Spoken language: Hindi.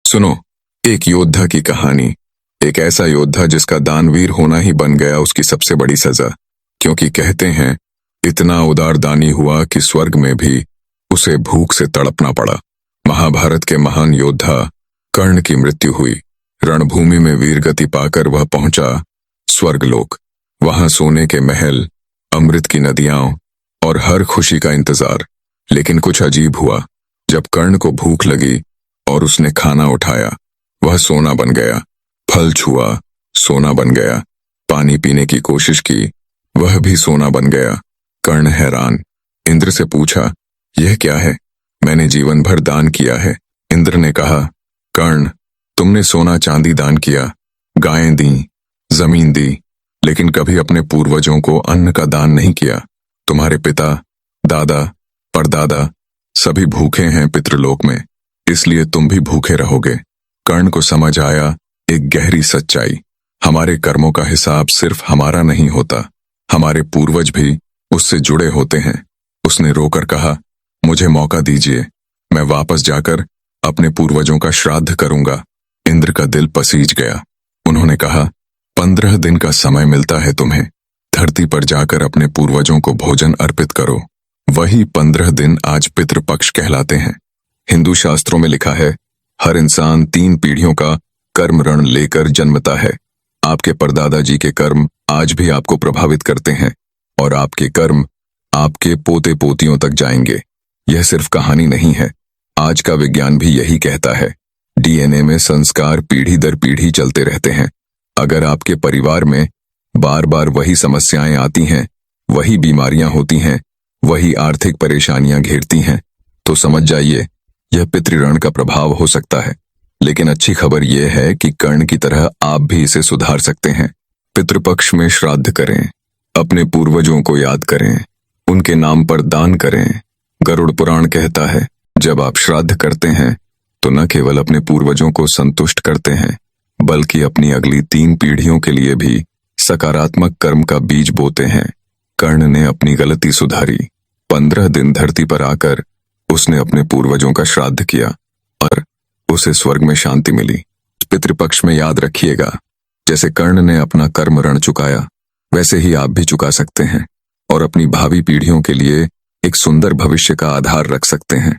सुनो, एक योद्धा की कहानी। एक ऐसा योद्धा जिसका दानवीर होना ही बन गया उसकी सबसे बड़ी सजा। क्योंकि कहते हैं इतना उदार दानी हुआ कि स्वर्ग में भी उसे भूख से तड़पना पड़ा। महाभारत के महान योद्धा कर्ण की मृत्यु हुई। रणभूमि में वीरगति पाकर वह पहुंचा स्वर्गलोक। वहां सोने के महल, अमृत की नदियां और हर खुशी का इंतजार। लेकिन कुछ अजीब हुआ। जब कर्ण को भूख लगी और उसने खाना उठाया, वह सोना बन गया। फल छुआ, सोना बन गया। पानी पीने की कोशिश की, वह भी सोना बन गया। कर्ण हैरान। इंद्र से पूछा, यह क्या है? मैंने जीवन भर दान किया है। इंद्र ने कहा, कर्ण, तुमने सोना चांदी दान किया, गायें दी, जमीन दी, लेकिन कभी अपने पूर्वजों को अन्न का दान नहीं किया। तुम्हारे पिता, दादा, परदादा सभी भूखे हैं पितृलोक में, इसलिए तुम भी भूखे रहोगे। कर्ण को समझ आया एक गहरी सच्चाई। हमारे कर्मों का हिसाब सिर्फ हमारा नहीं होता, हमारे पूर्वज भी उससे जुड़े होते हैं। उसने रोकर कहा, मुझे मौका दीजिए, मैं वापस जाकर अपने पूर्वजों का श्राद्ध करूंगा। इंद्र का दिल पसीज गया। उन्होंने कहा, 15 दिन का समय मिलता है तुम्हें। धरती पर जाकर अपने पूर्वजों को भोजन अर्पित करो। वही 15 दिन आज पितृपक्ष कहलाते हैं। हिंदू शास्त्रों में लिखा है, हर इंसान 3 पीढ़ियों का कर्म ऋण लेकर जन्मता है। आपके परदादा जी के कर्म आज भी आपको प्रभावित करते हैं और आपके कर्म आपके पोते पोतियों तक जाएंगे। यह सिर्फ कहानी नहीं है, आज का विज्ञान भी यही कहता है। डीएनए में संस्कार पीढ़ी दर पीढ़ी चलते रहते हैं। अगर आपके परिवार में बार बार वही समस्याएं आती हैं, वही बीमारियां होती हैं, वही आर्थिक परेशानियां घेरती हैं, तो समझ जाइए यह पितृऋण का प्रभाव हो सकता है। लेकिन अच्छी खबर यह है कि कर्ण की तरह आप भी इसे सुधार सकते हैं। पितृपक्ष में श्राद्ध करें, अपने पूर्वजों को याद करें, उनके नाम पर दान करें। गरुड़ पुराण कहता है, जब आप श्राद्ध करते हैं तो न केवल अपने पूर्वजों को संतुष्ट करते हैं, बल्कि अपनी अगली 3 पीढ़ियों के लिए भी सकारात्मक कर्म का बीज बोते हैं। कर्ण ने अपनी गलती सुधारी। 15 दिन धरती पर आकर उसने अपने पूर्वजों का श्राद्ध किया और उसे स्वर्ग में शांति मिली। पितृपक्ष में याद रखिएगा, जैसे कर्ण ने अपना कर्म ऋण चुकाया, वैसे ही आप भी चुका सकते हैं और अपनी भावी पीढ़ियों के लिए एक सुंदर भविष्य का आधार रख सकते हैं।